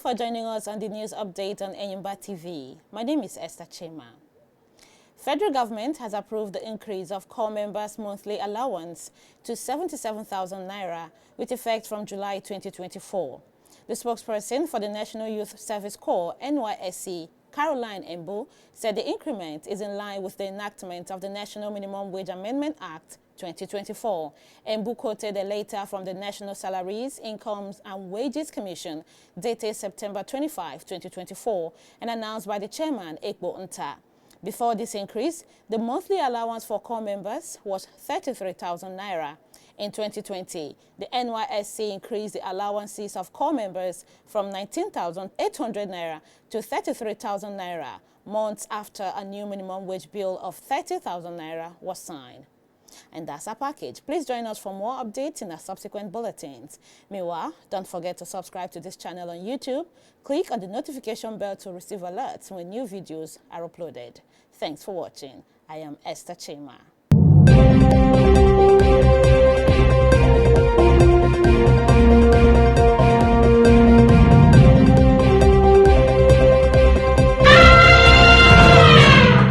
for joining us on the news update on Enyimba TV. My name is Esther Chema. Federal government has approved the increase of corps members' monthly allowance to 77,000 naira with effect from July 2024. The spokesperson for the National Youth Service Corps, NYSC, Caroline Embu, said the increment is in line with the enactment of the National Minimum Wage Amendment Act 2024. Embu quoted a letter from the National Salaries, Incomes and Wages Commission dated September 25, 2024 and announced by the chairman, Ekbo Nta. Before this increase, the monthly allowance for corps members was 33,000 naira. In 2020, the NYSC increased the allowances of corps members from 19,800 naira to 33,000 naira, months after a new minimum wage bill of 30,000 naira was signed. And that's our package. Please join us for more updates in our subsequent bulletins. Meanwhile, don't forget to subscribe to this channel on YouTube. Click on the notification bell to receive alerts when new videos are uploaded. Thanks for watching. I am Esther Chema.